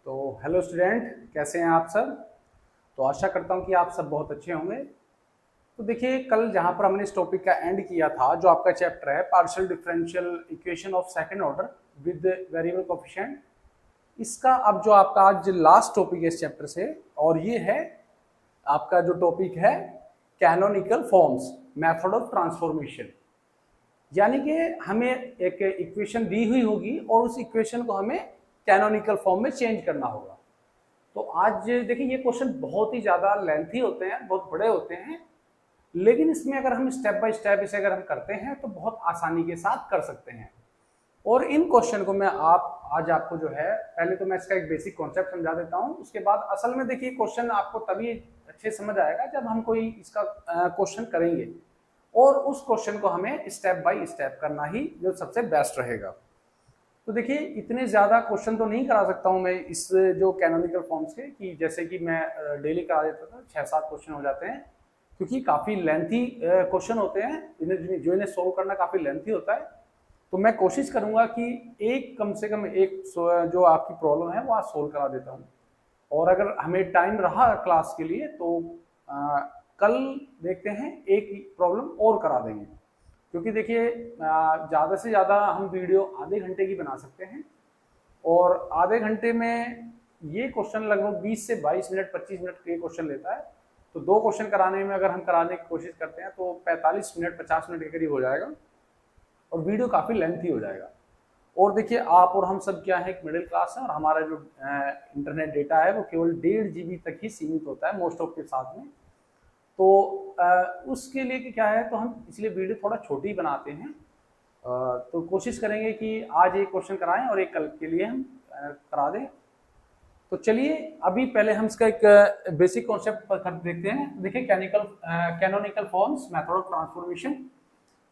तो hello student, कैसे हैं आप सब। तो आशा करता हूं कि आप सब बहुत अच्छे होंगे। तो देखिए, कल जहां पर हमने इस टॉपिक का एंड किया था, जो आपका चैप्टर है partial differential equation of second order with variable coefficient, इसका अब जो आपका आज लास्ट टॉपिक है इस चैप्टर से, और ये है आपका जो टॉपिक है canonical forms, method of transformation. यानी कि हमें एक इक्वेशन दी हुई होगी और उस इक्वेशन को हमें कैनोनिकल फॉर्म में चेंज करना होगा। तो आज देखिए, ये क्वेश्चन बहुत ही ज़्यादा लेंथी होते हैं, बहुत बड़े होते हैं, लेकिन इसमें अगर हम स्टेप बाय स्टेप इसे अगर हम करते हैं तो बहुत आसानी के साथ कर सकते हैं। और इन क्वेश्चन को मैं आज आपको जो है, पहले तो मैं इसका एक बेसिक कॉन्सेप्ट समझा देता हूँ। उसके बाद असल में देखिए, क्वेश्चन आपको तभी अच्छे समझ आएगा जब हम कोई इसका क्वेश्चन करेंगे, और उस क्वेश्चन को हमें स्टेप बाय स्टेप करना ही जो सबसे बेस्ट रहेगा। तो देखिए, इतने ज़्यादा क्वेश्चन तो नहीं करा सकता हूँ मैं इस जो कैनोनिकल फॉर्म्स के, कि जैसे कि मैं डेली करा देता था 6-7 क्वेश्चन हो जाते हैं, क्योंकि काफ़ी लेंथी क्वेश्चन होते हैं, इन्हें सोल्व करना काफ़ी लेंथी होता है। तो मैं कोशिश करूँगा कि एक कम से कम एक जो आपकी प्रॉब्लम है वो आज सोल्व करा देता हूँ। और अगर हमें टाइम रहा क्लास के लिए तो कल देखते हैं एक प्रॉब्लम और करा देंगे, क्योंकि देखिए ज़्यादा से ज़्यादा हम वीडियो आधे घंटे की बना सकते हैं, और आधे घंटे में ये क्वेश्चन लगभग 20 से 22 मिनट 25 मिनट के क्वेश्चन लेता है। तो 2 क्वेश्चन कराने में अगर हम कराने की कोशिश करते हैं तो 45 मिनट 50 मिनट के करीब हो जाएगा, और वीडियो काफ़ी लेंथी हो जाएगा। और देखिए, आप और हम सब क्या है, एक मिडिल क्लास है, और हमारा जो इंटरनेट डेटा है वो केवल 1.5 GB तक ही सीमित होता है मोस्ट ऑफ के साथ में। तो उसके लिए कि क्या है, तो हम इसलिए वीडियो थोड़ा छोटी बनाते हैं। तो कोशिश करेंगे कि आज एक क्वेश्चन कराएं और एक कल के लिए हम करा दें। तो चलिए, अभी पहले हम इसका एक बेसिक कॉन्सेप्ट पर देखते हैं। देखिए, canonical forms, method of transformation.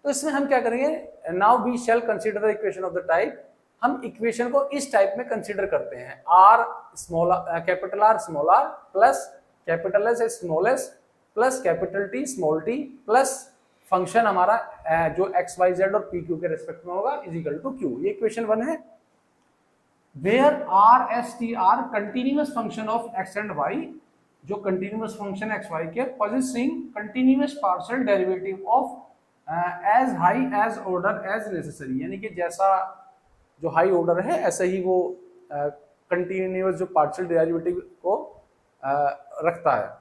तो इसमें हम क्या करेंगे, now we shall consider the equation of the type. हम इक्वेशन को इस टाइप में कंसीडर करते हैं, R small capital R small R plus capital S small S plus capital T small T plus function हमारा जो एक्स वाई जेड और पी क्यू के रेस्पेक्ट में होगा इज इक्वल टू क्यू। ये इक्वेशन 1 है। Where R S T are continuous function of X and Y, जो continuous function X Y के possessing continuous partial derivative of as high as order as necessary. यानी कि जैसा जो high order है ऐसा ही वो कंटिन्यूअस जो पार्शियल डेरिवेटिव को रखता है।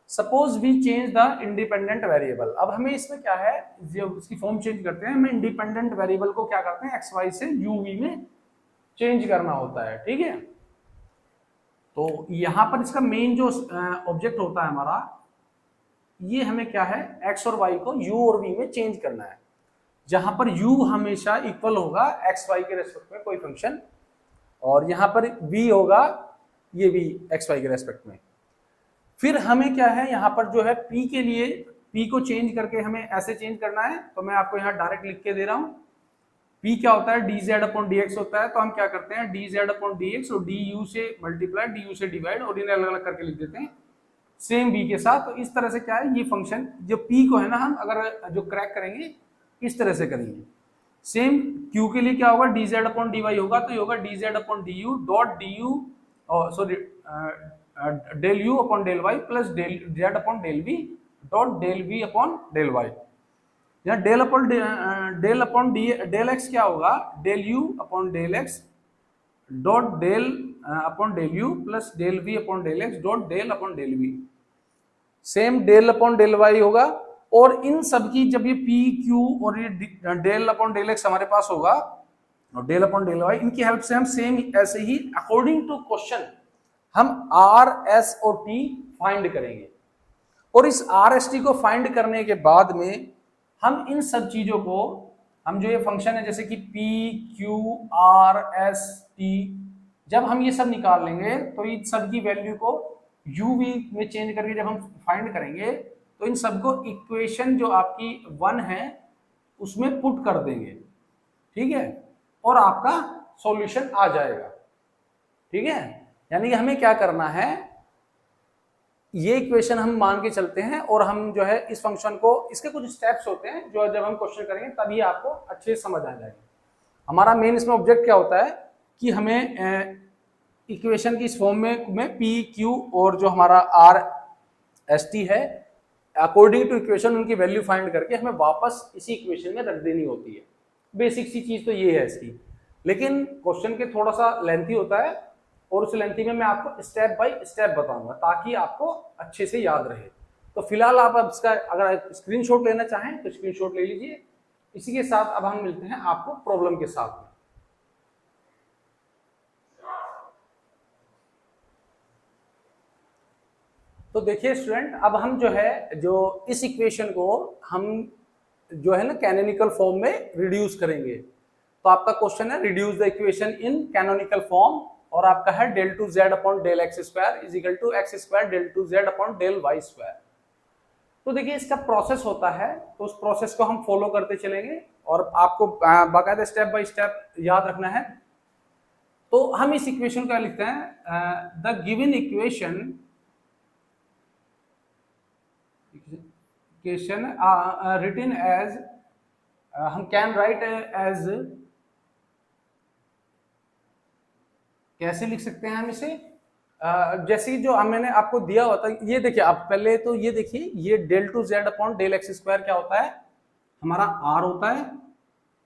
Suppose we change the independent variable. अब हमें इसमें क्या है, जो उसकी फॉर्म चेंज करते हैं, हमें इंडिपेंडेंट वेरिएबल को क्या करते हैं, एक्स वाई से यू वी में चेंज करना होता है। ठीक है, तो यहां पर इसका मेन जो ऑब्जेक्ट होता है हमारा, ये हमें क्या है, एक्स और वाई को यू और वी में चेंज करना है, जहां पर यू हमेशा इक्वल होगा एक्स वाई के रेस्पेक्ट में कोई फंक्शन, और यहां पर वी होगा ये भी एक्स वाई के रेस्पेक्ट में। फिर हमें क्या है, यहाँ पर जो है p के लिए, p को चेंज करके हमें ऐसे चेंज करना है। तो मैं आपको यहाँ डायरेक्ट लिख के दे रहा हूँ, p क्या होता है, dz अपॉन dx होता है। तो हम क्या करते हैं, dz अपॉन dx और du से मल्टीप्लाई, du से डिवाइड, और इन्हें अलग अलग करके लिख देते हैं सेम v के साथ। तो इस तरह से क्या है, ये फंक्शन जो p को है ना, हम अगर जो क्रैक करेंगे इस तरह से करेंगे। सेम q के लिए क्या होगा, dz अपॉन dy होगा, तो ये होगा dz upon du dot du sorry del you upon del Y plus del Z upon del V dot del we upon del Y. यहाँ डेल अपॉन डेल एक्स क्या होगा, del you upon del X dot del upon del you plus del we upon del X dot del upon del we. Same del upon del Y होगा, और इन सब की जब ये P Q और ये डेल अपॉन डेल एक्स हमारे पास होगा और डेल अपॉन डेल वाई, इनकी हेल्प से हम सेम ऐसे ही अकॉर्डिंग टू क्वेश्चन हम आर एस और टी फाइंड करेंगे। और इस आर एस टी को फाइंड करने के बाद में हम इन सब चीजों को, हम जो ये फंक्शन है जैसे कि P Q R S T, जब हम ये सब निकाल लेंगे तो इन सब की वैल्यू को यू वी में चेंज करके जब हम फाइंड करेंगे तो इन सबको इक्वेशन जो आपकी 1 है उसमें पुट कर देंगे। ठीक है, और आपका सॉल्यूशन आ जाएगा। ठीक है, यानी कि हमें क्या करना है, ये इक्वेशन हम मान के चलते हैं, और हम जो है इस फंक्शन को, इसके कुछ स्टेप्स होते हैं जो जब हम क्वेश्चन करेंगे तभी आपको अच्छे से समझ आ जाएगा। हमारा मेन इसमें ऑब्जेक्ट क्या होता है कि हमें इक्वेशन की इस फॉर्म में पी क्यू और जो हमारा आर एस टी है, अकॉर्डिंग टू इक्वेशन उनकी वैल्यू फाइंड करके हमें वापस इसी इक्वेशन में रख देनी होती है। बेसिक सी चीज तो ये है इसकी, लेकिन क्वेश्चन के थोड़ा सा लेंथी होता है और उस लेंथी में मैं आपको स्टेप बाय स्टेप बताऊंगा ताकि आपको अच्छे से याद रहे। तो फिलहाल आप अब इसका अगर स्क्रीनशॉट लेना चाहें तो स्क्रीनशॉट ले लीजिए। इसी के साथ अब हम मिलते हैं आपको प्रॉब्लम के साथ में। तो देखिए स्टूडेंट, अब हम जो है जो इस इक्वेशन को हम जो है ना कैनोनिकल फॉर्म में रिड्यूस करेंगे। तो आपका क्वेश्चन है reduce the equation in canonical form, और आपका है del two Z upon del X square is equal to X square del two Z upon del Y square. तो देखिए इसका प्रोसेस होता है, तो उस प्रोसेस को हम फॉलो करते चलेंगे और आपको बाकायदा स्टेप बाय स्टेप याद रखना है। तो हम इस इक्वेशन का लिखते हैं the given equation written as हम कैन राइट एज, कैसे लिख सकते हैं हम इसे, जैसे जो मैंने आपको दिया हुआ था, ये देखिए आप पहले तो ये देखिए, ये del two Z upon del X square क्या होता है, हमारा आर होता है,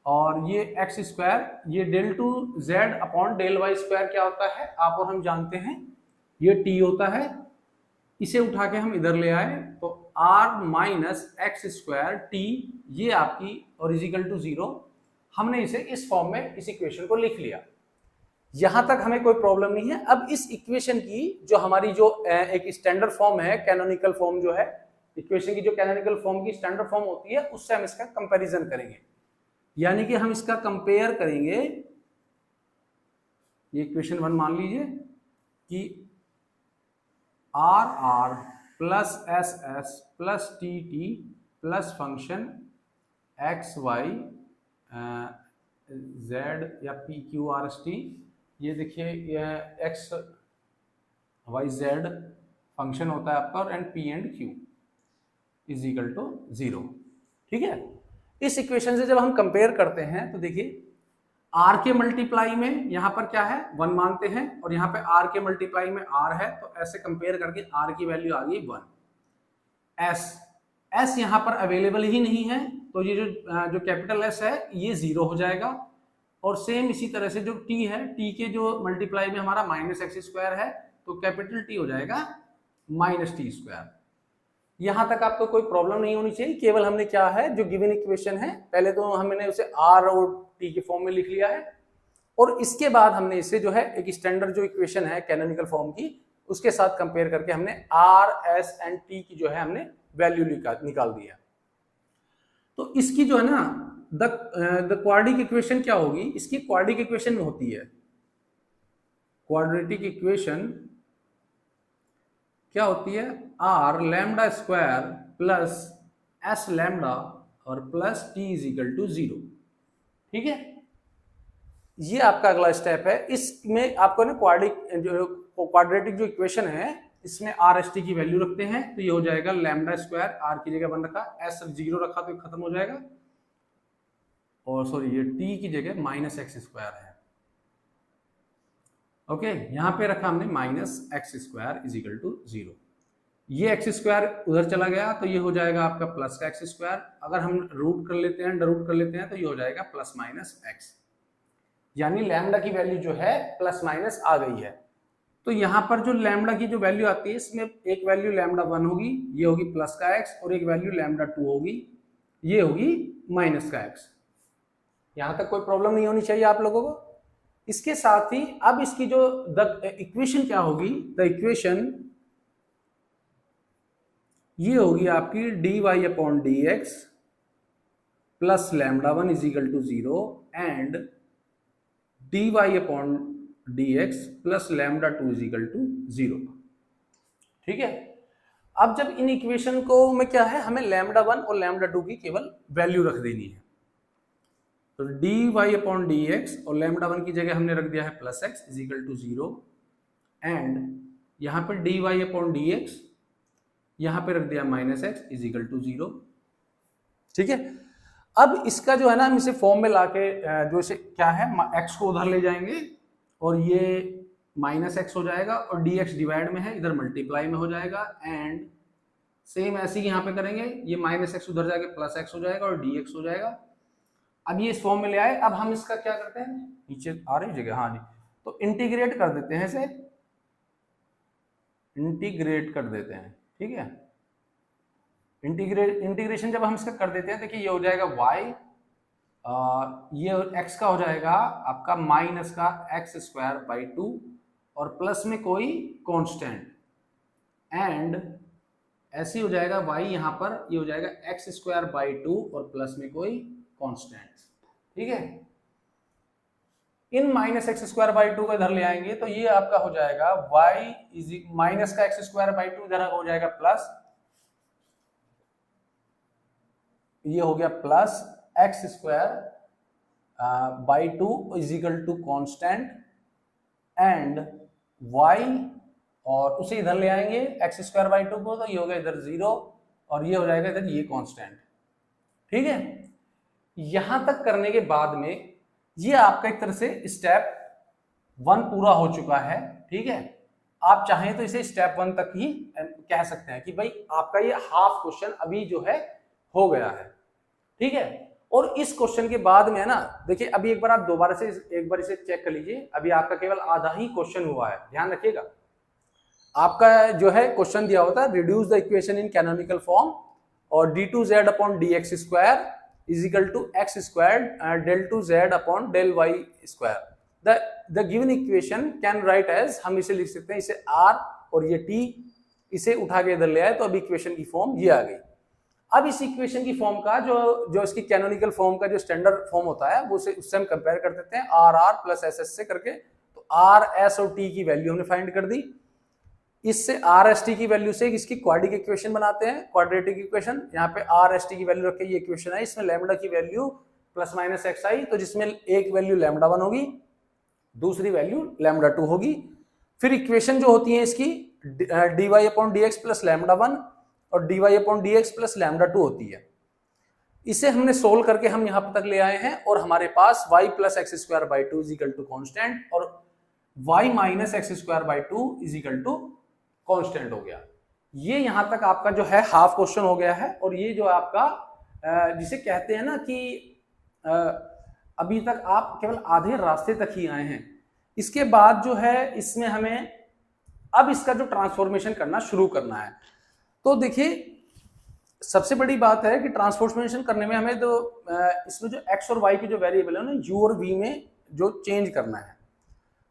और ये एक्स स्क्वायर ये del two Z upon del Y square क्या होता है, आप और हम जानते हैं ये टी होता है। इसे उठा के हम इधर ले आए तो R minus x square T ये आपकी और इजिकल टू 0। हमने इसे इस फॉर्म में इस इक्वेशन को लिख लिया। यहां तक हमें कोई प्रॉब्लम नहीं है। अब इस इक्वेशन की जो हमारी जो एक स्टैंडर्ड फॉर्म है, कैनोनिकल फॉर्म जो है इक्वेशन की, जो कैनोनिकल फॉर्म की स्टैंडर्ड फॉर्म होती है, उससे हम इसका कंपैरिजन करेंगे। यानी कि हम इसका कंपेयर करेंगे, ये इक्वेशन 1 मान लीजिए कि R R plus S S plus T T plus function X Y Z या P Q R S T, ये देखिए ये एक्स वाई जेड फंक्शन होता है आपका, और and P and Q is equal to 0। ठीक है, इस इक्वेशन से जब हम कंपेयर करते हैं तो देखिए आर के मल्टीप्लाई में यहाँ पर क्या है 1 मानते हैं, और यहाँ पे आर के मल्टीप्लाई में आर है, तो ऐसे कंपेयर करके आर की वैल्यू आ गई 1। एस यहाँ पर अवेलेबल ही नहीं है, तो ये जो कैपिटल एस है ये 0 हो जाएगा। और सेम इसी तरह से जो टी है, टी के जो मल्टीप्लाई में हमारा माइनस एक्स स्क्वायर है, तो कैपिटल टी हो जाएगा माइनस टी स्क्वायर। यहां तक आपको कोई प्रॉब्लम नहीं होनी चाहिए। केवल हमने क्या है जो गिवन इक्वेशन है, पहले तो हमने उसे आर और टी के फॉर्म में लिख लिया है, और इसके बाद हमने इसे जो है एक स्टैंडर्ड जो इक्वेशन है कैनोनिकल फॉर्म की, उसके साथ कंपेयर करके हमने आर एस एंड टी की जो है हमने वैल्यू निकाल दिया। तो इसकी जो है ना द क्वाड्रेटिक इक्वेशन क्या होगी, इसकी क्वाड्रेटिक इक्वेशन में होती है, क्वाड्रेटिक इक्वेशन क्या होती है, R lambda square plus S lambda और plus T is equal to 0। ठीक है, ये आपका अगला स्टेप है। इसमें आपको ना क्वाड्रेटिक जो इक्वेशन है, इसमें आर एस टी की वैल्यू रखते हैं, तो ये हो जाएगा लैम्डा स्क्वायर, आर की जगह 1 रखा, एस 0 रखा तो खत्म हो जाएगा, और सॉरी ये टी की जगह माइनस एक्स स्क्वायर है। ओके, यहां पे रखा हमने minus x square is equal to 0। ये एक्स स्क्वायर उधर चला गया तो ये हो जाएगा आपका प्लस का एक्स स्क्वायर। अगर हम रूट कर लेते हैं, अंडर रूट कर लेते हैं, तो ये हो जाएगा प्लस माइनस एक्स, यानी लैम्डा की वैल्यू जो है प्लस माइनस आ गई है। तो यहाँ पर जो लैम्डा की जो वैल्यू आती है, इसमें एक वैल्यू लैम्डा 1 होगी, ये होगी प्लस का एक्स, और एक वैल्यू लैम्डा 2 होगी, ये होगी माइनस का एक्स। यहां तक कोई प्रॉब्लम नहीं होनी चाहिए आप लोगों को। इसके साथ ही अब इसकी जो द इक्वेशन क्या होगी, द इक्वेशन ये होगी आपकी D Y upon D X plus lambda 1 is equal to 0 and D Y upon D X plus lambda 2 is equal to 0। ठीक है, अब जब इन इक्वेशन को में क्या है, हमें लैम्डा 1 और लैम्डा 2 की केवल वैल्यू रख देनी है। तो D Y upon D X और लैम्डा 1 की जगह हमने रख दिया है plus X is equal to 0 and यहाँ पर D Y upon D X यहाँ पे रख दिया minus X is equal to 0। ठीक है, अब इसका जो है ना हम इसे फॉर्म में लाके जो इसे क्या है एक्स को उधर ले जाएंगे और ये माइनस एक्स हो जाएगा और डी एक्स डिवाइड में है, इधर मल्टीप्लाई में हो जाएगा। एंड सेम ऐसे ही यहाँ पे करेंगे, ये माइनस एक्स उधर जाके प्लस एक्स हो जाएगा और डी एक्स हो जाएगा। अब ये इस फॉर्म में ले आए। अब हम इसका क्या करते हैं, नीचे आ रही जगह, हाँ जी, तो इंटीग्रेट कर देते हैं इसे, इंटीग्रेट कर देते हैं, ठीक है। इंटीग्रेशन जब हम इसका कर देते हैं, देखिए ये हो जाएगा y, ये x का हो जाएगा आपका माइनस का एक्स स्क्वायर बाई 2 और प्लस में कोई कांस्टेंट, एंड ऐसे हो जाएगा y यहाँ पर, ये हो जाएगा एक्स स्क्वायर बाई 2 और प्लस में कोई कांस्टेंट, ठीक है। इन माइनस एक्स स्क्वायर बाई 2 को इधर ले आएंगे तो ये आपका हो जाएगा y इज माइनस का एक्स स्क्वायर बाई 2 इधर हो जाएगा प्लस, ये हो गया plus X square by 2 is equal to constant and y, और उसे इधर ले आएंगे एक्स स्क्वायर बाई 2 को, तो ये हो गया इधर 0 और ये हो जाएगा इधर ये कांस्टेंट, ठीक है। यहां तक करने के बाद में ये आपका एक तरह से स्टेप 1 पूरा हो चुका है, ठीक है। आप चाहें तो इसे स्टेप 1 तक ही कह सकते हैं कि भाई आपका ये हाफ क्वेश्चन अभी जो है हो गया है, ठीक है। और इस क्वेश्चन के बाद में है ना, देखिए अभी एक बार आप दोबारा से एक बार इसे चेक कर लीजिए, अभी आपका केवल आधा ही क्वेश्चन हुआ है, ध्यान रखिएगा। आपका जो है क्वेश्चन दिया होता है reduce the equation in canonical form और d2z upon dx square is equal to X square del 2z upon del y square. The given equation can write as, हम इसे लिख सकते हैं, इसे r और ये t, इसे उठा के इधर ले आए तो अब इक्वेशन की फॉर्म ये आ गई। अब इस इक्वेशन की फॉर्म का जो इसकी कैनोनिकल फॉर्म का जो स्टैंडर्ड फॉर्म होता है वो उससे हम कंपेयर कर देते हैं R R plus S S से करके। तो आर एस और टी की वैल्यू हमने फाइंड कर दी, इससे आर एस टी की वैल्यू से इसकी क्वाड्रेटिक इक्वेशन बनाते हैं, क्वाड्रेटिक इक्वेशन। यहाँ पे आर एस टी की वैल्यू रख के ये इक्वेशन है, इसमें लैम्डा की वैल्यू प्लस माइनस एक्स आई, तो जिसमें एक वैल्यू लैम्डा 1 होगी, दूसरी वैल्यू लैम्डा 2 होगी। फिर इक्वेशन जो होती है इसकी D Y upon D X plus lambda 1 और dy upon dx plus lambda 2 होती है। इसे हमने सोल्व करके हम यहां तक ले आए हैं और हमारे पास y plus X square by 2 is equal to constant और y minus x square by 2 is equal to constant हो गया। ये यहां तक आपका जो है हाफ क्वेश्चन हो गया है। और ये जो आपका जिसे कहते हैं ना कि अभी तक आप केवल आधे रास्ते तक ही आए हैं। इसके बाद जो है इसमें हमें अब इसका जो ट्रांसफॉर्मेशन करना शुरू करना है। तो देखिए सबसे बड़ी बात है कि ट्रांसफॉर्मेशन करने में हमें तो इसमें जो x और y की जो वेरिएबल है ना u और v में जो चेंज करना है,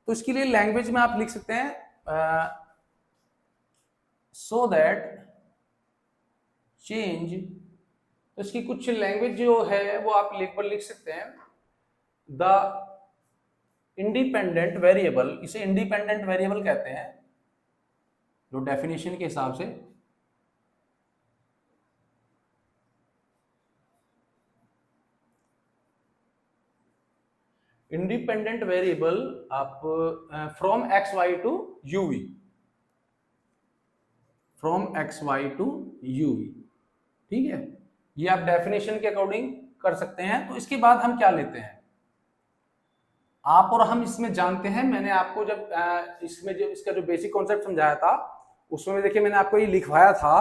तो इसके लिए लैंग्वेज में आप लिख सकते हैं सो दैट चेंज, तो इसकी कुछ लैंग्वेज जो है वो आप लिख सकते हैं द इंडिपेंडेंट वेरिएबल, इसे इंडिपेंडेंट वेरिएबल कहते हैं जो डेफिनेशन के हिसाब से इंडिपेंडेंट वेरिएबल आप from X Y to U V, from X Y to U V, ठीक है। ये आप डेफिनेशन के अकॉर्डिंग कर सकते हैं। तो इसके बाद हम क्या लेते हैं, आप और हम इसमें जानते हैं, मैंने आपको जब इसमें जो इसका जो बेसिक कॉन्सेप्ट समझाया था उसमें देखिए मैंने आपको ये लिखवाया था,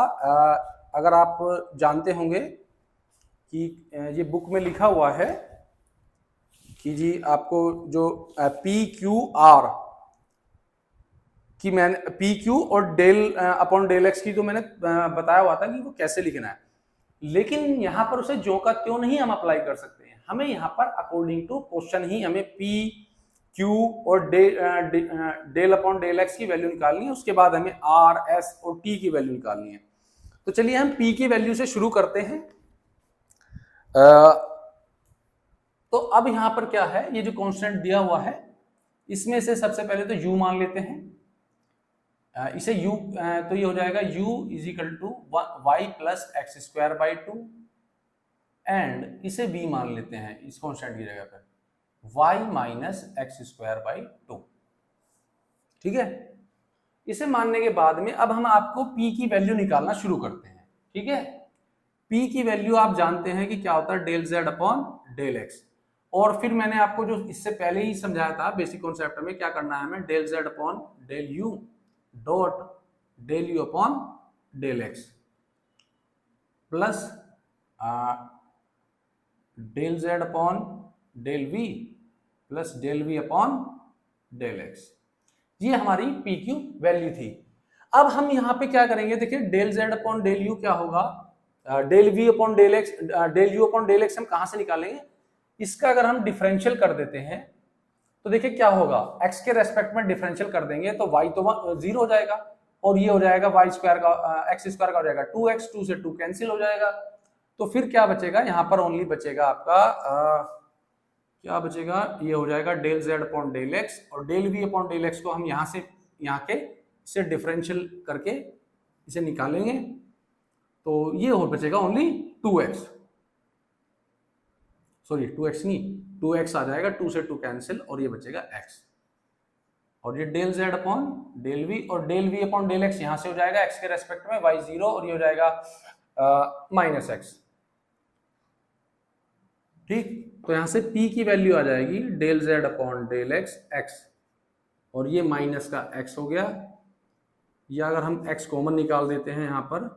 अगर आप जानते होंगे कि ये बुक में लिखा हुआ है कि जी आपको जो पी क्यू आर की मैंने पी क्यू और डेल अपॉन डेल एक्स की तो मैंने बताया हुआ था कि वो कैसे लिखना है। लेकिन यहाँ पर उसे जो का त्यों नहीं हम अप्लाई कर सकते हैं, हमें यहाँ पर अकॉर्डिंग टू क्वेश्चन ही हमें पी क्यू और डेल अपॉन डेल एक्स की वैल्यू निकालनी है। उसके बाद हमें आर एस और टी की वैल्यू निकालनी है। तो चलिए हम पी की वैल्यू से शुरू करते हैं। तो अब यहां पर क्या है, ये जो कांस्टेंट दिया हुआ है इसमें से सबसे पहले तो u मान लेते हैं। इसे u तो ये हो जाएगा u is equal to y plus X square by 2 and इसे v मान लेते हैं इस कांस्टेंट की जगह पर y minus x square by 2, ठीक है। इसे मानने के बाद में अब हम आपको p की वैल्यू निकालना शुरू करते हैं, ठीक है। p की वैल्यू आप जानते हैं कि क्या होता है del z upon del x, और फिर मैंने आपको जो इससे पहले ही समझाया था बेसिक कॉन्सेप्ट में, क्या करना है हमें, del Z upon del you dot del you upon del X plus del Z upon del V plus del we upon del X. ये हमारी पी क्यू वैल्यू थी। अब हम यहाँ पे क्या करेंगे, देखिए del Z upon del U क्या होगा, del we upon del X, del you upon del X हम कहां से निकालेंगे, इसका अगर हम डिफरेंशियल कर देते हैं तो देखिए क्या होगा, x के रेस्पेक्ट में डिफरेंशियल कर देंगे तो y तो 0 हो जाएगा और ये हो जाएगा y स्क्वायर का x स्क्वायर का हो जाएगा 2x, 2 से 2 कैंसिल हो जाएगा। तो फिर क्या बचेगा, यहाँ पर ओनली बचेगा आपका क्या बचेगा, ये हो जाएगा del Z upon del X, और del we upon del X को हम यहाँ से यहाँ के इसे डिफरेंशियल करके इसे निकालेंगे तो ये हो बचेगा ओनली 2x, सॉरी 2x नहीं 2x आ जाएगा, 2 से 2 कैंसिल और ये बचेगा x, और ये del z upon del v, और del v upon del x यहां से हो जाएगा x के रेस्पेक्ट में y 0 और ये हो जाएगा माइनस x। ठीक, तो यहां से p की वैल्यू आ जाएगी del z upon del x, और ये माइनस का x हो गया, या अगर हम x कॉमन निकाल देते हैं यहाँ पर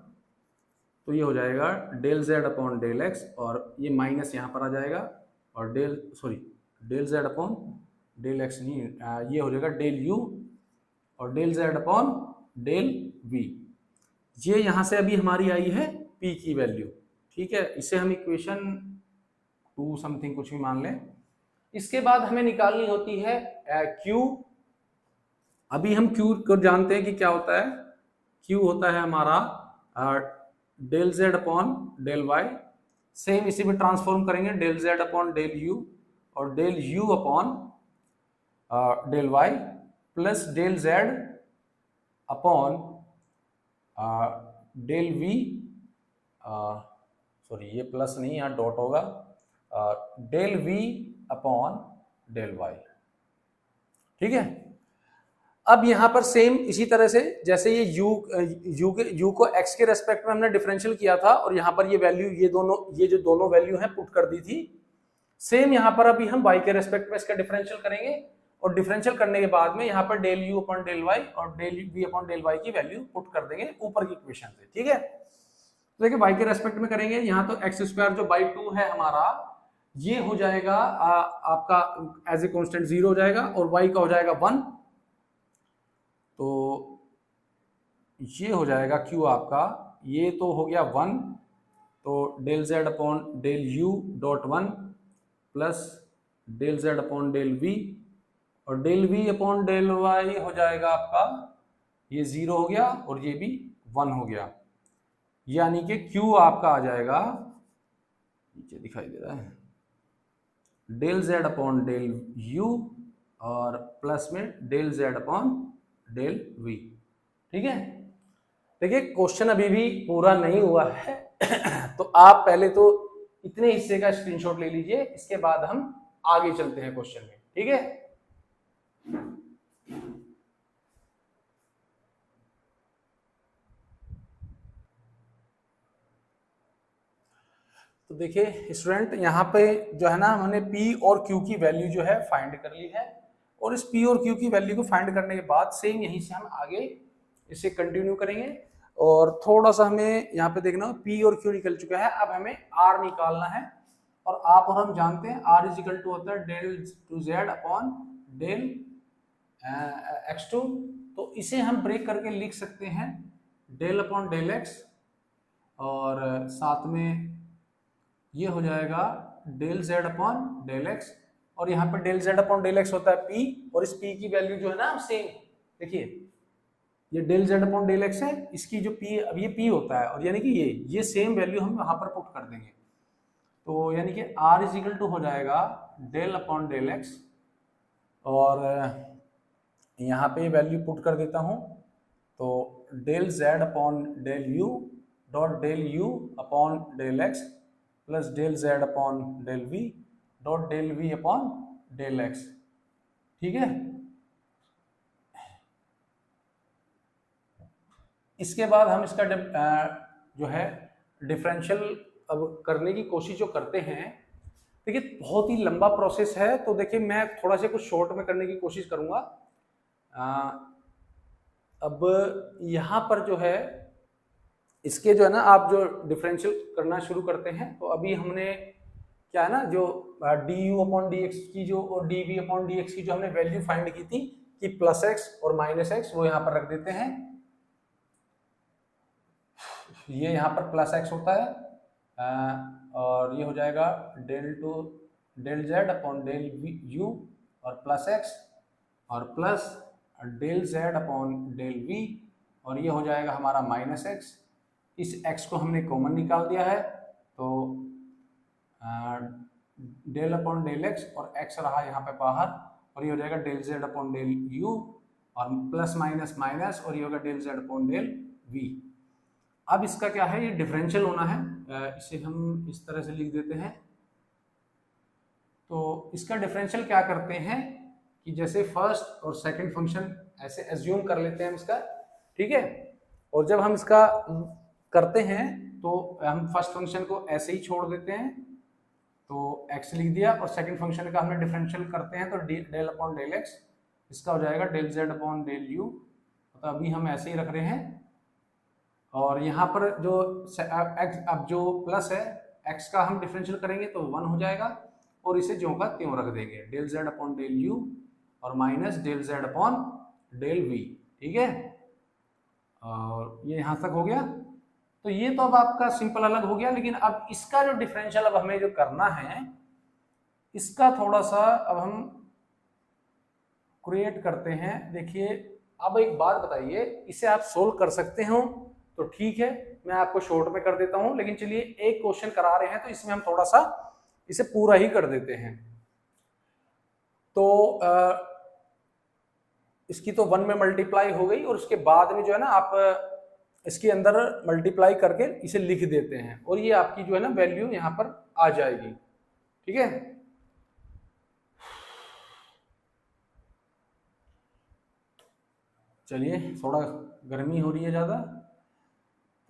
तो ये हो जाएगा del z upon del x, और ये माइनस यहाँ पर आ जाएगा, और del z upon del x नहीं, ये हो जाएगा डेल u और del z upon del v। ये यहाँ से अभी हमारी आई है p की वैल्यू। ठीक है, इसे हम इक्वेशन 2 समथिंग कुछ भी मान लें। इसके बाद हमें निकालनी होती है q। अभी हम q को जानते हैं कि क्या होता है, q होता है हमारा del z upon del y, same इसी में ट्रांसफॉर्म करेंगे del z upon del u और del u upon del y plus del z upon del v, sorry ये प्लस नहीं यहाँ डॉट होगा, del v upon del y। ठीक है, अब यहां पर सेम इसी तरह से जैसे ये u को x के रेस्पेक्ट में हमने डिफरेंशियल किया था और यहां पर ये वैल्यू ये जो दोनों वैल्यू हैं पुट कर दी थी, सेम यहां पर अभी हम y के रेस्पेक्ट में इसका डिफरेंशियल करेंगे और डिफरेंशियल करने के बाद में यहां पर del u upon del y और del v upon del y की वैल्यू पुट कर देंगे ऊपर की इक्वेशन से। ठीक है, तो देखिए y के रेस्पेक्ट में करेंगे, यहाँ तो x स्क्वायर जो बाई 2 है हमारा, ये हो जाएगा आपका एज ए कॉन्स्टेंट 0 हो जाएगा और y का हो जाएगा 1, तो ये हो जाएगा q आपका, ये तो हो गया 1, तो del z upon del u dot 1 plus del z upon del v और del v upon del y हो जाएगा आपका, ये 0 हो गया और ये भी 1 हो गया, यानी कि q आपका आ जाएगा, नीचे दिखाई दे रहा है, del z upon del u और प्लस में del z upon del v। ठीक है, देखिए क्वेश्चन अभी भी पूरा नहीं हुआ है तो आप पहले तो इतने हिस्से का स्क्रीनशॉट ले लीजिए, इसके बाद हम आगे चलते हैं क्वेश्चन में। ठीक है, तो देखिए स्टूडेंट, यहाँ पे जो है ना हमने p और q की वैल्यू जो है फाइंड कर ली है, और इस p और q की वैल्यू को फाइंड करने के बाद सेम यहीं से हम आगे इसे कंटिन्यू करेंगे, और थोड़ा सा हमें यहाँ पे देखना, p और q निकल चुका है, अब हमें r निकालना है, और आप और हम जानते हैं r इज इक्वल टू होता है del two z upon del x2, तो इसे हम ब्रेक करके लिख सकते हैं डेल अपॉन डेल x, और साथ में ये हो जाएगा del z upon del x, और यहाँ पर del z upon del x होता है p, और इस p की वैल्यू जो है ना सेम, देखिए ये del z upon del x है, इसकी जो p अब ये p होता है, और यानी कि ये सेम वैल्यू हम यहाँ पर पुट कर देंगे, तो यानी कि r इज इक्वल टू हो जाएगा डेल अपॉन डेल x, और यहाँ पे वैल्यू पुट कर देता हूँ, तो del z upon del u del डेल u upon del x plus del z upon del v del डेल v अपॉन डेल x। ठीक है, इसके बाद हम इसका जो है डिफरेंशियल अब करने की कोशिश जो करते हैं, देखिए बहुत ही लंबा प्रोसेस है, तो देखिए मैं थोड़ा सा कुछ शॉर्ट में करने की कोशिश करूंगा। अब यहाँ पर जो है इसके जो है ना, आप जो डिफरेंशियल करना शुरू करते हैं, तो अभी हमने क्या है ना, जो D U upon D X की जो और D V upon D X की जो हमने वैल्यू फाइंड की थी कि प्लस एक्स और माइनस एक्स, वो यहाँ पर रख देते हैं। ये यहाँ पर प्लस एक्स होता है और ये हो जाएगा del Z upon del you और प्लस एक्स और plus del Z upon del we और ये हो जाएगा हमारा माइनस एक्स। इस एक्स को हमने कॉमन निकाल दिया है, तो डेल अपॉन डेल एक्स और एक्स रहा यहाँ पे बाहर और ये हो जाएगा del Z upon del you और प्लस माइनस माइनस और ये होगा del Z upon del V. अब इसका क्या है, ये डिफरेंशियल होना है, इसे हम इस तरह से लिख देते हैं। तो इसका डिफरेंशियल क्या करते हैं कि जैसे फर्स्ट और सेकंड फंक्शन ऐसे एज्यूम कर लेते हैं हम इसका, ठीक है। और जब हम इसका करते हैं तो हम फर्स्ट फंक्शन को ऐसे ही छोड़ देते हैं, तो x लिख दिया, और सेकंड फंक्शन का हमने डिफरेंशियल करते हैं तो डेल अपॉन डेल x, इसका हो जाएगा del z upon del u। तो अभी हम ऐसे ही रख रहे हैं और यहाँ पर जो अब जो प्लस है x का हम डिफरेंशियल करेंगे तो 1 हो जाएगा और इसे ज्यों का त्यों रख देंगे, del z upon del u और minus del z upon del v, ठीक है। और ये यहाँ तक हो गया। तो ये तो अब आपका सिंपल अलग हो गया, लेकिन अब इसका जो डिफरेंशियल अब हमें जो करना है, इसका थोड़ा सा अब हम क्रिएट करते हैं। देखिए अब एक बात बताइए, इसे आप सोल्व कर सकते हो तो ठीक है, मैं आपको शॉर्ट में कर देता हूं, लेकिन चलिए एक क्वेश्चन करा रहे हैं तो इसमें हम थोड़ा सा इसे पूरा ही कर देते हैं। तो इसकी तो 1 में मल्टीप्लाई हो गई और उसके बाद में जो है ना आप इसके अंदर मल्टीप्लाई करके इसे लिख देते हैं और ये आपकी जो है ना वैल्यू यहां पर आ जाएगी, ठीक है। चलिए थोड़ा गर्मी हो रही है ज्यादा,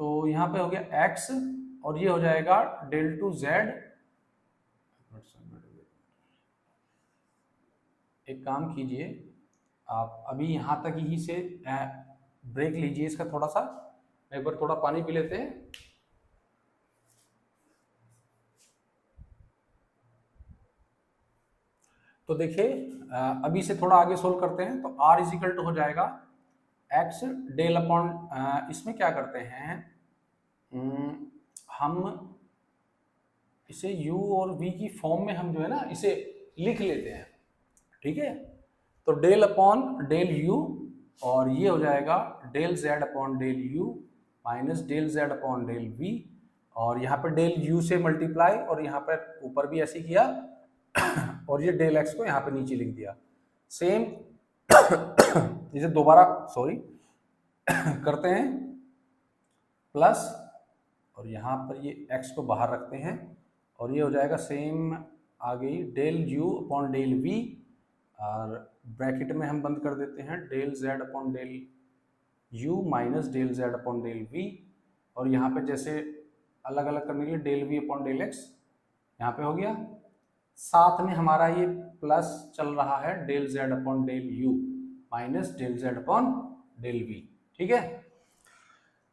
तो यहाँ पे हो गया x और ये हो जाएगा डेल टू जेड। एक काम कीजिए, आप अभी यहाँ तक ही से ब्रेक लीजिए इसका थोड़ा सा, एक बार थोड़ा पानी पी लेते हैं। तो देखिए अभी से थोड़ा आगे सोल्व करते हैं, तो r इज इक्वल टू हो जाएगा x डेल अपॉन, इसमें क्या करते हैं हम इसे u और v की फॉर्म में हम जो है ना इसे लिख लेते हैं, ठीक है। तो डेल अपॉन डेल u और ये हो जाएगा del z upon del u minus del z upon del v और यहाँ पर डेल u से मल्टीप्लाई और यहाँ पर ऊपर भी ऐसे किया और ये डेल x को यहाँ पे नीचे लिख दिया। सेम इसे दोबारा करते हैं प्लस और यहाँ पर ये x को बाहर रखते हैं और ये हो जाएगा सेम आ गई del u upon del v और ब्रैकेट में हम बंद कर देते हैं del z upon del u minus del z upon del v और यहाँ पे जैसे अलग अलग करने के लिए del v upon del x यहाँ पे हो गया। साथ में हमारा ये प्लस चल रहा है del z upon del u minus del z upon del v, ठीक है।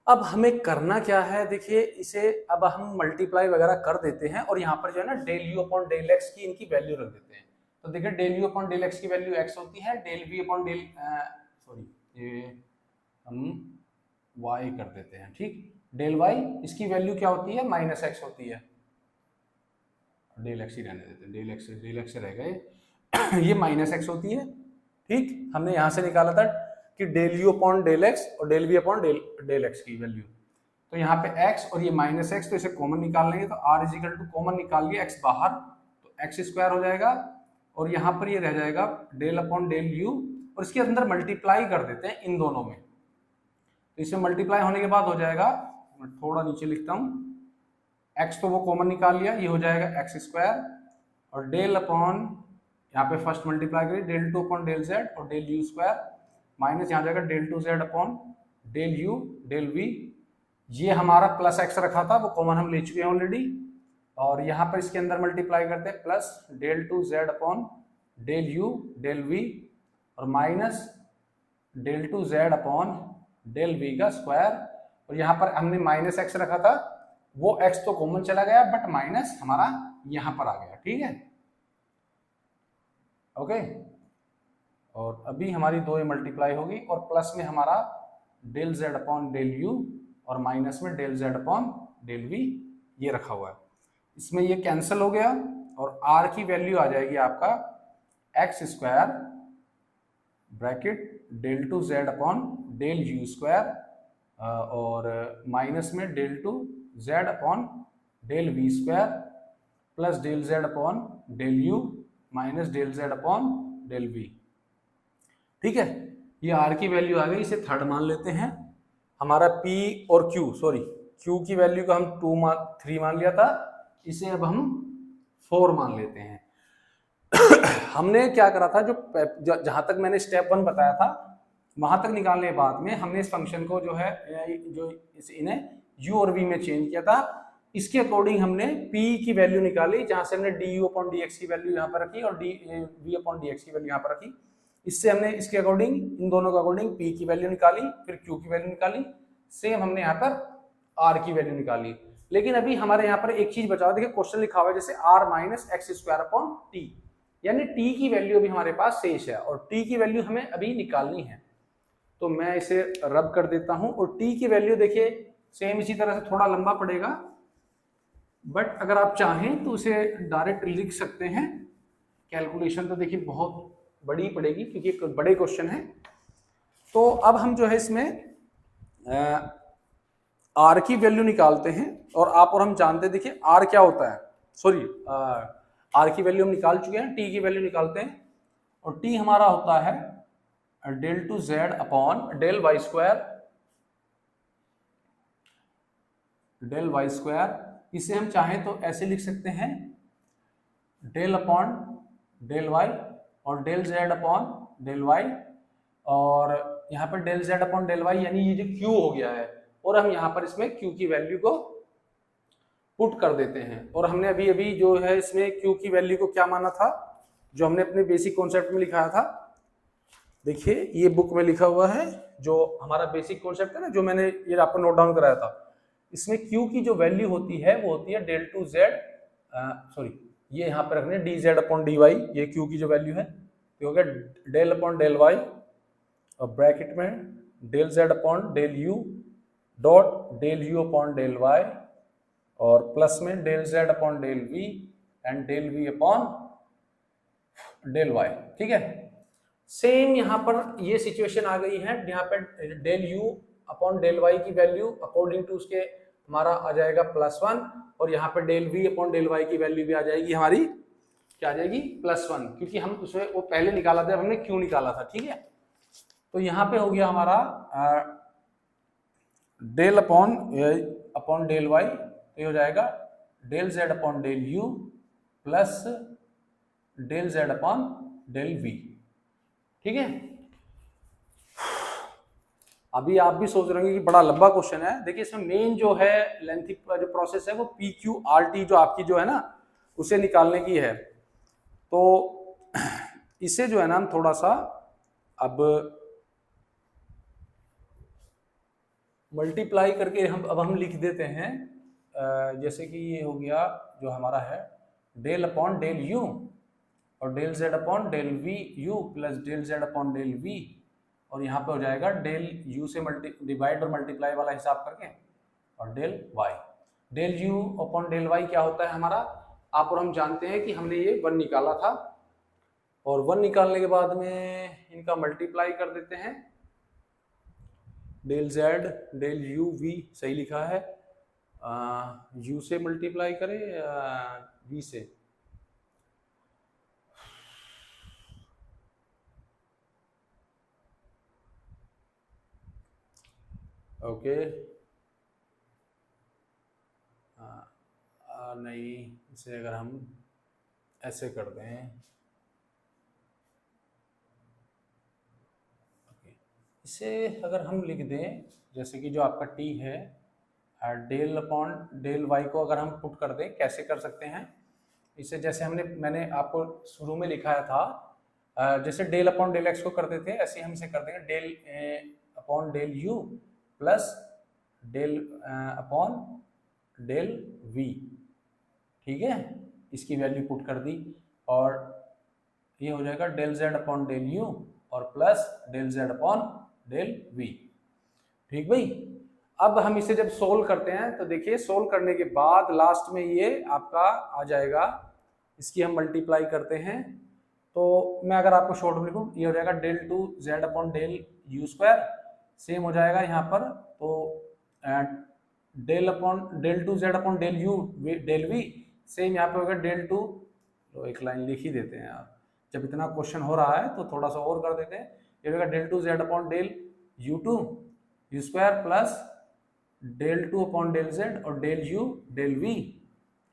अब हमें करना क्या है, देखिए इसे अब हम मल्टीप्लाई वगैरह कर देते हैं और यहाँ पर जो है ना del u upon del x की इनकी वैल्यू रख देते हैं। तो देखिए del u upon del x की वैल्यू x होती है, डेल v अपॉन डेल ये हम y कर देते हैं, ठीक। डेल y इसकी वैल्यू क्या होती है, माइनस x होती है, डेल x ही रहने देते हैं, डेल x रह गए ये माइनस x होती है, ठीक। हमने यहाँ से निकाला था कि del u upon del x और del v upon del x की वैल्यू, तो यहाँ पे x और ये माइनस x, तो इसे कॉमन निकाल लेंगे, तो r is equal to common निकाल लिया x बाहर तो x स्क्वायर हो जाएगा और यहाँ पर ये रह जाएगा डेल अपॉन डेल u और इसके अंदर मल्टीप्लाई कर देते हैं इन दोनों में, तो इसे मल्टीप्लाई होने के बाद हो जाएगा, मैं थोड़ा नीचे लिखता हूँ, x तो वो कॉमन निकाल लिया, ये हो जाएगा x स्क्वायर और डेल अपॉन यहाँ पे फर्स्ट मल्टीप्लाई करिए del two upon del z और डेल u स्क्वायर माइनस यहाँ जाएगा del two z upon del u del v, ये हमारा प्लस x रखा था वो कॉमन हम ले चुके हैं ऑलरेडी, और यहाँ पर इसके अंदर मल्टीप्लाई करते हैं plus del two Z upon del you del we और minus del two Z upon del V का स्क्वायर। और यहाँ पर हमने माइनस एक्स रखा था, वो एक्स तो कॉमन चला गया बट माइनस हमारा यहाँ पर आ गया, ठीक है ओके। और अभी हमारी दो मल्टीप्लाई होगी और प्लस में हमारा del Z upon del you और माइनस में del Z upon del V ये रखा हुआ है। इसमें ये कैंसिल हो गया और आर की वैल्यू आ जाएगी आपका x square bracket del two Z upon del you square और माइनस में del two Z upon del we square plus del Z upon del you minus del Z upon del we, ठीक है। ये are की value आ गई, इसे third मान लेते हैं। हमारा पी और क्यू, सॉरी क्यू की वैल्यू को हम 3 मान लिया था, इसे अब हम 4 मान लेते हैं। हमने क्या करा था, जो जहां तक मैंने स्टेप 1 बताया था वहां तक निकालने के बाद में हमने इस फंक्शन को जो है जो इन्हें u और v में चेंज किया था। इसके अकॉर्डिंग हमने p की वैल्यू निकाली, जहां से हमने du अपॉन dx की वैल्यू यहाँ पर रखी और v अपॉन dx की वैल्यू यहाँ पर रखी। इससे हमने इसके अकॉर्डिंग इन दोनों के अकॉर्डिंग p की वैल्यू निकाली, फिर q की वैल्यू निकाली, सेम हमने यहाँ पर r की वैल्यू निकाली। लेकिन अभी हमारे यहाँ पर एक चीज बचा हुआ, देखिए क्वेश्चन लिखा हुआ है जैसे r minus x square upon T, यानी t की वैल्यू अभी हमारे पास शेष है और t की वैल्यू हमें अभी निकालनी है। तो मैं इसे रब कर देता हूं और t की वैल्यू देखिए सेम इसी तरह से थोड़ा लंबा पड़ेगा, बट अगर आप चाहें तो उसे डायरेक्ट लिख सकते हैं। कैलकुलेशन तो देखिए बहुत बड़ी पड़ेगी क्योंकि एक बड़े क्वेश्चन है। तो अब हम जो है इसमें आर की वैल्यू निकालते हैं और आप और हम जानते हैं, देखिए आर क्या होता है, सॉरी आर की वैल्यू हम निकाल चुके हैं, टी की वैल्यू निकालते हैं और टी हमारा होता है del two Z upon del Y square, del Y square. इसे हम चाहें तो ऐसे लिख सकते हैं डेल अपॉन डेल वाई और del Z upon del y, और यहाँ पर del Z upon del y यानी ये जो क्यू हो गया है, और हम यहाँ पर इसमें क्यू की वैल्यू को पुट कर देते हैं। और हमने अभी अभी जो है इसमें क्यू की वैल्यू को क्या माना था, जो हमने अपने बेसिक कॉन्सेप्ट में लिखाया था, देखिए ये बुक में लिखा हुआ है जो हमारा बेसिक कॉन्सेप्ट है ना, जो मैंने ये आपको नोट डाउन कराया था। इसमें क्यू की जो वैल्यू होती है वो होती है डेल टू जेड, सॉरी ये यहाँ पर रखने d z upon d y, ये क्यू की जो वैल्यू है तो हो गया डेल अपॉन डेल वाई और ब्रैकेट में del Z upon del you dot del you upon del y और प्लस में del Z upon del v and del we upon del y, ठीक है। सेम यहाँ पर ये सिचुएशन आ गई है, यहाँ पर del you upon del y की वैल्यू अकॉर्डिंग टू उसके हमारा आ जाएगा +1 और यहाँ पर del we upon del y की वैल्यू भी आ जाएगी हमारी, क्या आ जाएगी +1, क्योंकि हम उसमें वो पहले निकाला था, हमने क्यों निकाला था, ठीक है। तो यहाँ पे हो गया हमारा डेल अपॉन डेल वाई, तो ये हो जाएगा del Z upon del you plus del Z upon del we, ठीक है। अभी आप भी सोच रहे होंगे कि बड़ा लंबा क्वेश्चन है, देखिए इसमें मेन जो है लेंथी जो प्रोसेस है वो पी क्यू आर टी जो आपकी जो है ना उसे निकालने की है। तो इसे जो है ना हम थोड़ा सा अब मल्टीप्लाई करके हम लिख देते हैं, जैसे कि ये हो गया जो हमारा है डेल अपॉन डेल यू और del Z upon del v u plus del Z upon del we, और यहाँ पे हो जाएगा डेल यू से डिवाइड और मल्टीप्लाई वाला हिसाब करके और del y. Del you upon del y क्या होता है हमारा, आप और हम जानते हैं कि हमने ये 1 निकाला था और 1 निकालने के बाद में इनका मल्टीप्लाई कर देते हैं, del z del u v सही लिखा है, यू से मल्टीप्लाई करें वी से, ओके नहीं इसे अगर हम ऐसे कर दें, ओके इसे अगर हम लिख दें जैसे कि जो आपका टी है डेल अपॉन डेल वाई को अगर हम पुट कर दें, कैसे कर सकते हैं इसे, जैसे मैंने आपको शुरू में लिखाया था, जैसे डेल अपॉन डेल एक्स को करते थे, ऐसे हम इसे कर देंगे del upon del you plus del upon del we. ठीक है, इसकी वैल्यू पुट कर दी और ये हो जाएगा del Z upon del you और plus del Z upon del we. ठीक भाई, अब हम इसे जब सोल्व करते हैं तो देखिए सोल्व करने के बाद लास्ट में ये आपका आ जाएगा, इसकी हम मल्टीप्लाई करते हैं तो मैं अगर आपको शॉर्ट में लिखूं, ये हो जाएगा del two Z upon del you square, same हो जाएगा यहाँ पर, तो del upon del two Z upon del you del we, same यहाँ पे होगा डेल टू, तो एक लाइन लिख ही देते हैं यार, जब इतना क्वेश्चन हो रहा है तो थोड़ा सा और कर देते हैं, ये होगा del two Z upon del U two U square plus del two upon del Z और डेल यू डेल वी,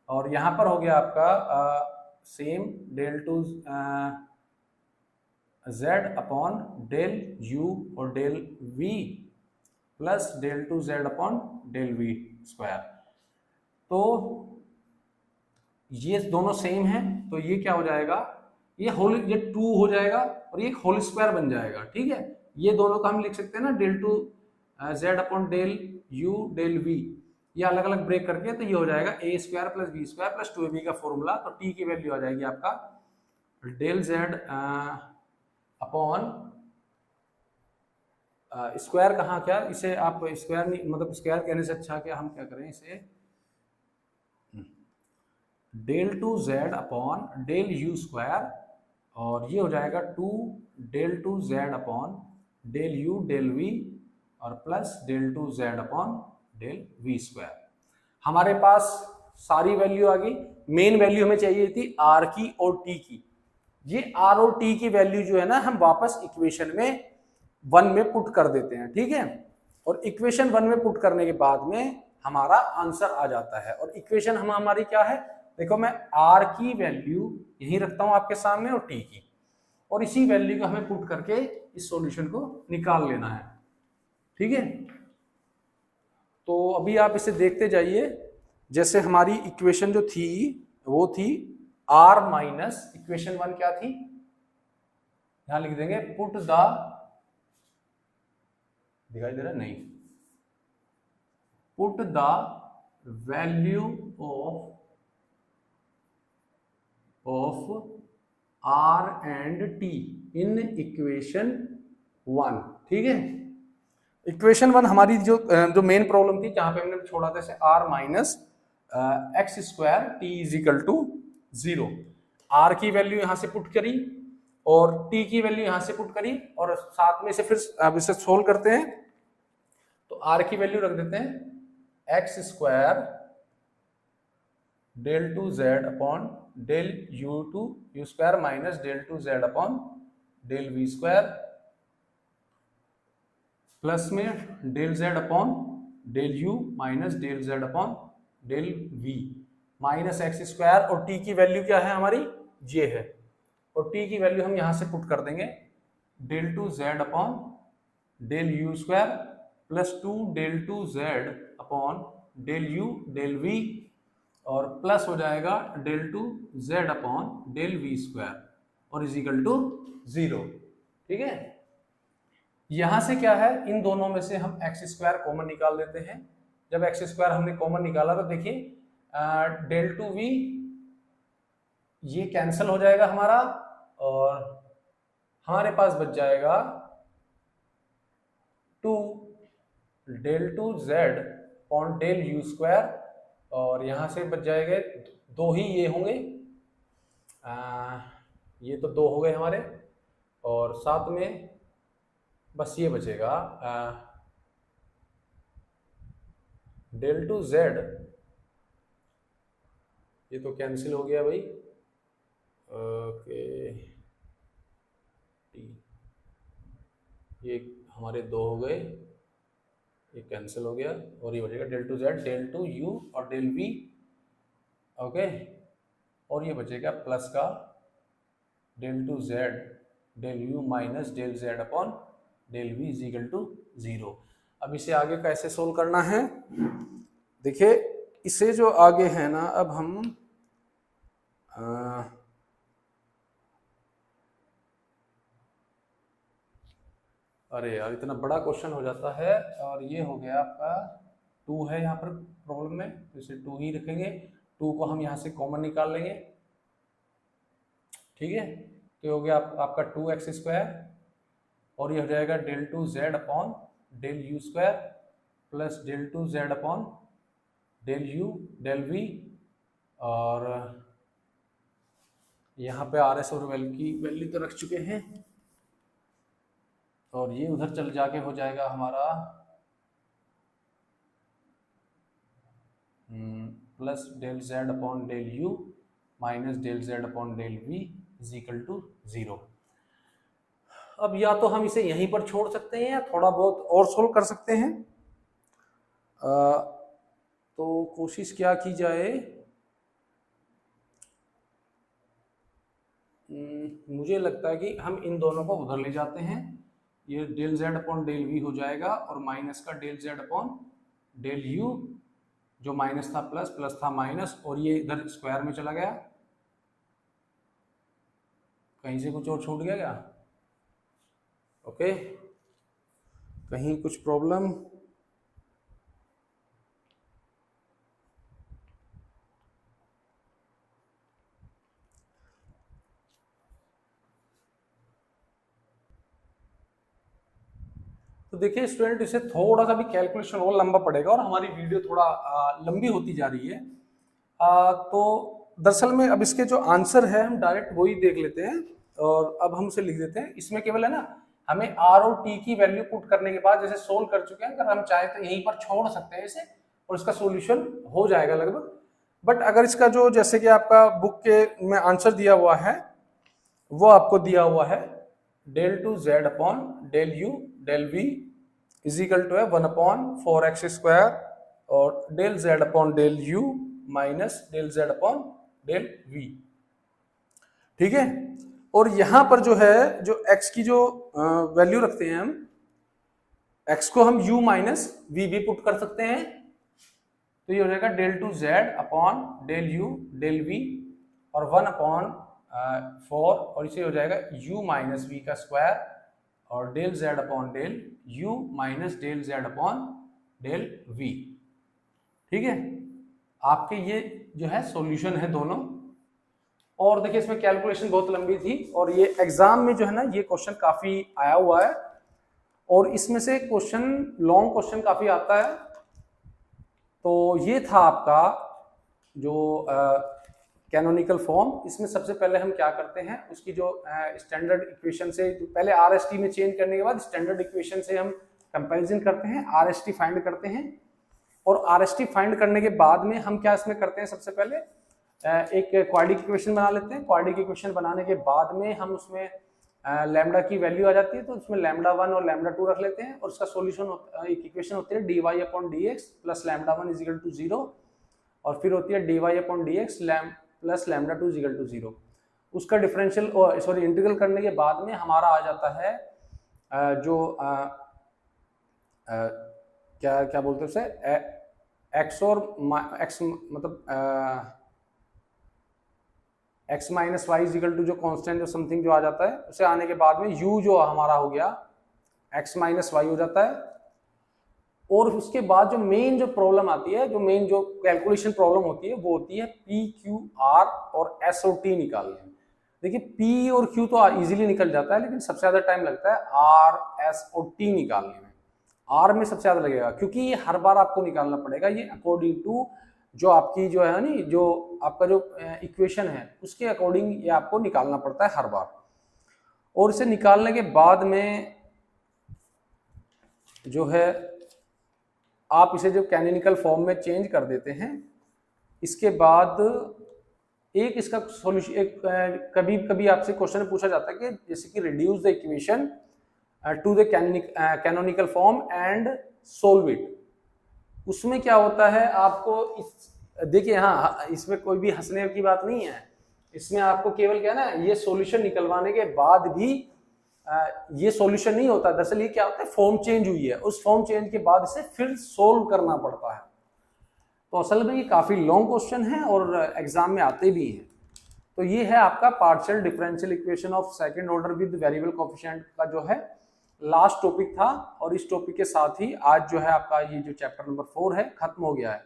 और यहाँ पर हो गया आपका same del two Z upon del you और del V plus del two Z upon del we square. तो ये दोनों सेम है, तो ये क्या हो जाएगा, ये होल, ये 2 हो जाएगा और ये होल स्क्वायर बन जाएगा। ठीक है, ये दोनों का हम लिख सकते हैं ना, del two Z upon del you del V, ये अलग अलग ब्रेक करके, तो ये हो जाएगा A square plus B square plus 2ab का फॉर्मूला, तो टी की वैल्यू आ जाएगी आपका डेल जेड अपॉन स्क्वायर, कहाँ क्या इसे आप स्क्वायर नहीं, मतलब स्क्वायर कहने से अच्छा क्या हम क्या करें इसे, del two Z upon del you square, और ये हो जाएगा 2 del two Z upon del you del we और plus del two Z upon del we square. हमारे पास सारी वैल्यू आ गई, मेन वैल्यू हमें चाहिए थी आर की और टी की। ये आर और टी की वैल्यू जो है ना, हम वापस इक्वेशन में 1 में पुट कर देते हैं। ठीक है, और इक्वेशन 1 में पुट करने के बाद में हमारा आंसर आ जाता है, और इक्वेशन हमारी क्या है, देखो मैं आर की वैल्यू यही रखता हूं आपके सामने और टी की, और इसी वैल्यू को हमें पुट करके इस सॉल्यूशन को निकाल लेना है। ठीक है, तो अभी आप इसे देखते जाइए, जैसे हमारी इक्वेशन जो थी वो थी आर माइनस, इक्वेशन 1 क्या थी, यहां लिख देंगे पुट द, दिखाई दे रहा है नहीं, put the value of r and t in equation 1। ठीक है, इक्वेशन 1 हमारी जो मेन प्रॉब्लम थी, जहां पे हमने छोड़ा था इसे r minus x square t is equal to 0, r की वैल्यू यहां से पुट करी और टी की वैल्यू यहां से पुट करी, और साथ में इसे फिर अब इसे सोल्व करते हैं, तो आर की वैल्यू रख देते हैं X square del two Z upon del U two U square minus del two Z upon del we square plus में del Z upon del you minus del Z upon del V minus x square, और T की value क्या है हमारी, ये है, और T की वैल्यू हम यहां से पुट कर देंगे del two Z upon del you square plus 2 del two Z upon del you del we, और प्लस हो जाएगा del two Z upon del we square और इज इक्वल टू 0। ठीक है, यहां से क्या है, इन दोनों में से हम एक्स स्क्वायर कॉमन निकाल देते हैं। जब एक्स स्क्वायर हमने कॉमन निकाला तो देखिए डेल टू वी ये कैंसिल हो जाएगा हमारा, और हमारे पास बच जाएगा 2 del two Z upon del you square, और यहां से बच जाएंगे 2 ही ये होंगे, ये तो 2 हो गए हमारे, और साथ में बस ये बचेगा डेल टू जेड, ये तो कैंसिल हो गया भाई, ओके ये हमारे 2 हो गए, ये कैंसिल हो गया, और ये बचेगा del two z del two u और डेल वी, ओके, और ये बचेगा प्लस का del two z del you minus del Z upon del v is equal to 0। अब इसे आगे कैसे सोल्व करना है, देखिए इसे जो आगे है ना, अब हम अरे यार इतना बड़ा क्वेश्चन हो जाता है। और ये हो गया आपका 2 है यहाँ पर प्रॉब्लम में, तो इसे 2 ही रखेंगे। 2 को हम यहाँ से कॉमन निकाल लेंगे, ठीक है। तो हो गया आपका 2x² और ये हो जाएगा del 2z upon del u² plus del 2z upon del u del v, और यहाँ पे RS और वेल की वैल्यू तो रख चुके हैं, और ये उधर चल जाके हो जाएगा हमारा plus del z upon del u minus del z upon del v is equal to 0। अब या तो हम इसे यहीं पर छोड़ सकते हैं या थोड़ा बहुत और सोल्व कर सकते हैं। तो कोशिश क्या की जाए, मुझे लगता है कि हम इन दोनों को उधर ले जाते हैं। ये del z upon del v हो जाएगा और माइनस का del z upon del u, जो माइनस था प्लस, प्लस था माइनस, और ये इधर स्क्वायर में चला गया। कहीं से कुछ और छूट गया क्या? ओके, कहीं कुछ प्रॉब्लम? तो देखिए स्टूडेंट, इसे थोड़ा सा भी कैलकुलेशन और लंबा पड़ेगा और हमारी वीडियो थोड़ा लंबी होती जा रही है। तो दरअसल में अब इसके जो आंसर है हम डायरेक्ट वही देख लेते हैं, और अब हम उसे लिख देते हैं। इसमें केवल है ना, हमें r और t की वैल्यू पुट करने के बाद जैसे सोल्व कर चुके हैं, अगर हम चाहे तो यहीं पर छोड़ सकते हैं इसे और इसका सोल्यूशन हो जाएगा लगभग। बट अगर इसका जो जैसे कि आपका बुक के में आंसर दिया हुआ है वो आपको दिया हुआ है del 2z upon del u del v is equal to है 1 अपॉन 4x² और del z upon del u minus del z upon del v, ठीक है। और यहां पर जो है, जो x की जो वैल्यू रखते हैं हम, x को हम u माइनस v भी पुट कर सकते हैं। तो ये हो जाएगा del 2z upon del u del v और 1 अपॉन 4, और इसे हो जाएगा u माइनस v का स्क्वायर और del z upon del u minus del z upon del v, ठीक है। आपके ये जो है सॉल्यूशन है दोनों। और देखिए इसमें कैलकुलेशन बहुत लंबी थी और ये एग्जाम में जो है ना ये क्वेश्चन काफी आया हुआ है, और इसमें से क्वेश्चन लॉन्ग क्वेश्चन काफी आता है। तो ये था आपका जो कैनोनिकल फॉर्म। इसमें सबसे पहले हम क्या करते हैं, उसकी जो स्टैंडर्ड इक्वेशन से पहले RST में चेंज करने के बाद स्टैंडर्ड इक्वेशन से हम कंपैरिजन करते हैं, RST फाइंड करते हैं। और RST फाइंड करने के बाद में हम क्या इसमें करते हैं, सबसे पहले एक क्वाड्रिक इक्वेशन बना लेते हैं। क्वाड्रिक इक्वेशन बनाने के बाद में हम उसमें लैम्डा की वैल्यू आ जाती है, तो उसमें λ1 और λ2 रख लेते हैं और उसका सॉल्यूशन एक इक्वेशन होती है dy upon dx plus λ1 is equal to 0, और फिर होती है dy upon dx plus λ2 is equal to 0। उसका डिफरेंशियल सॉरी इंटीग्रल करने के बाद में हमारा आ जाता है जो क्या क्या बोलते हैं उसे, x और x मतलब x minus y is equal to जो कांस्टेंट जो समथिंग जो आ जाता है, उसे आने के बाद में u जो हमारा हो गया x माइनस वाई हो जाता है। और उसके बाद जो मेन जो प्रॉब्लम आती है, जो मेन जो कैलकुलेशन प्रॉब्लम होती है, वो होती है p, q, r और s और t निकालने। देखिए p और q तो इजीली निकल जाता है, लेकिन सबसे ज्यादा टाइम लगता है r, s और t निकालने में। r में सबसे ज्यादा लगेगा क्योंकि ये हर बार आपको निकालना पड़ेगा। ये अकॉर्डिंग टू जो आपकी जो है नी, जो आपका जो इक्वेशन है उसके अकॉर्डिंग ये आपको निकालना पड़ता है हर बार। और इसे निकालने के बाद में जो है आप इसे जो कैनोनिकल फॉर्म में चेंज कर देते हैं। इसके बाद एक इसका सॉल्यूशन, एक कभी कभी आपसे क्वेश्चन पूछा जाता है कि जैसे कि reduce the equation two the canonical form and solve it. उसमें क्या होता है, आपको देखिए हाँ, इसमें कोई भी हंसने की बात नहीं है। इसमें आपको केवल क्या है ना, ये सॉल्यूशन निकलवाने के बाद भी ये सॉल्यूशन नहीं होता। दरअसल ये क्या होता है, फॉर्म चेंज हुई है, उस फॉर्म चेंज के बाद इसे फिर सोल्व करना पड़ता है। तो असल में ये काफ़ी लॉन्ग क्वेश्चन है और एग्जाम में आते भी हैं। तो ये है आपका partial differential equation of second order with variable coefficient का जो है लास्ट टॉपिक था, और इस टॉपिक के साथ ही आज जो है आपका ये जो चैप्टर नंबर 4 है खत्म हो गया है।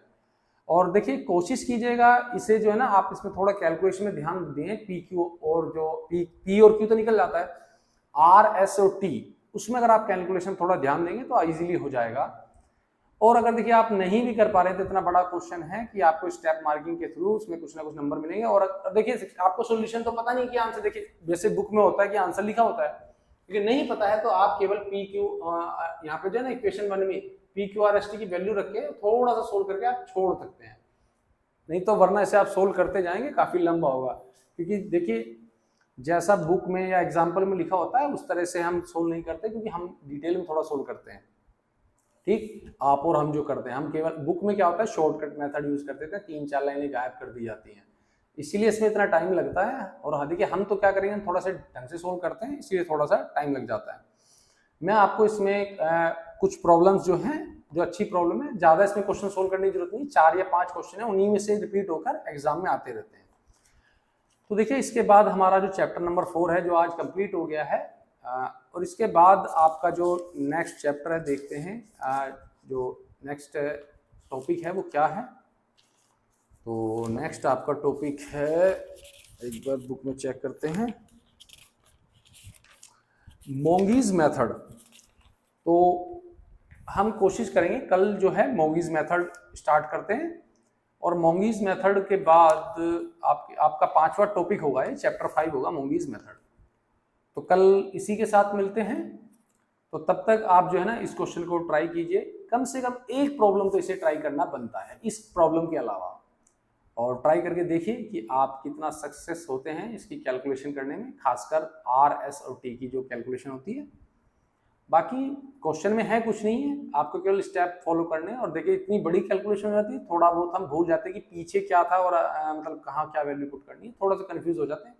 और देखिए कोशिश कीजिएगा इसे जो है ना आप इसमें थोड़ा कैलकुलेशन में ध्यान दें। पी क्यू और जो पी और क्यू तो निकल जाता है, आर एस और टी उसमें अगर आप कैलकुलेशन थोड़ा ध्यान देंगे तो इजीली हो जाएगा। और अगर देखिए आप नहीं भी कर पा रहे तो इतना बड़ा क्वेश्चन है कि आपको स्टेप मार्किंग के थ्रू उसमें कुछ ना कुछ नंबर मिलेंगे। और देखिए आपको सॉल्यूशन तो पता नहीं कि आंसर, देखिए वैसे बुक में होता है कि आंसर लिखा होता है, लेकिन नहीं पता है तो आप केवल पी क्यू यहाँ पे जो है ना इक्वेशन 1 में P Q R S T की वैल्यू रख के थोड़ा सा सोल्व करके आप छोड़ सकते हैं। नहीं तो वरना ऐसे आप सोल्व करते जाएंगे काफी लंबा होगा, क्योंकि देखिए जैसा बुक में या एग्जाम्पल में लिखा होता है उस तरह से हम सोल्व नहीं करते, क्योंकि हम डिटेल में थोड़ा सोल्व करते हैं। ठीक, आप और हम जो करते हैं, हम केवल बुक में क्या होता है शॉर्टकट मेथड यूज करते थे, 3-4 लाइनें गायब कर दी जाती हैं, इसीलिए इसमें इतना टाइम लगता है। और हाँ देखिए हम तो क्या करेंगे, हम थोड़ा सा ढंग से सोल्व करते हैं, इसलिए थोड़ा सा टाइम लग जाता है। मैं आपको इसमें कुछ प्रॉब्लम्स जो हैं जो अच्छी प्रॉब्लम है, ज्यादा इसमें क्वेश्चन सोल्व करने की जरूरत नहीं, 4 या 5 क्वेश्चन है, उन्हीं में से रिपीट होकर एग्जाम में आते रहते हैं। तो देखिए इसके बाद हमारा जो चैप्टर नंबर 4 है जो आज कंप्लीट हो गया है, और इसके बाद आपका जो नेक्स्ट चैप्टर है देखते हैं जो नेक्स्ट टॉपिक है वो क्या है। तो नेक्स्ट आपका टॉपिक है, एक बार बुक में चेक करते हैं, मोंगीज मेथड। तो हम कोशिश करेंगे कल जो है मोंगीज मेथड स्टार्ट करते हैं, और मोंगीज मेथड के बाद आपका 5वां टॉपिक होगा, ये चैप्टर 5 होगा मोंगीज मेथड। तो कल इसी के साथ मिलते हैं। तो तब तक आप जो है ना इस क्वेश्चन को ट्राई कीजिए, कम से कम एक प्रॉब्लम तो इसे ट्राई करना बनता है इस प्रॉब्लम के अलावा, और ट्राई करके देखिए कि आप कितना सक्सेस होते हैं इसकी कैलकुलेशन करने में, खासकर आर एस और टी की जो कैलकुलेशन होती है। बाकी क्वेश्चन में है कुछ नहीं है, आपको केवल स्टेप फॉलो करने हैं। और देखिए इतनी बड़ी कैलकुलेशन हो जाती है, थोड़ा बहुत हम भूल जाते हैं कि पीछे क्या था और मतलब कहाँ क्या वैल्यू पुट करनी है, थोड़ा सा कंफ्यूज हो जाते हैं।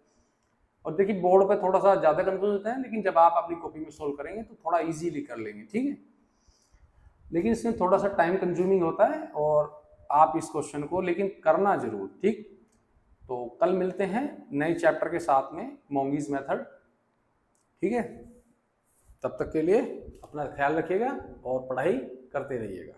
और देखिए बोर्ड पे थोड़ा सा ज़्यादा कंफ्यूज होता है, लेकिन जब आप अपनी कॉपी में सोल्व करेंगे तो थोड़ा इजीली कर लेंगे, ठीक है। लेकिन इसमें थोड़ा सा टाइम कंज्यूमिंग होता है, और आप इस क्वेश्चन को लेकिन करना जरूर, ठीक। तो कल मिलते हैं नए चैप्टर के साथ में, मोंगीज मेथड, ठीक है। तब तक के लिए अपना ख्याल रखिएगा और पढ़ाई करते रहिएगा।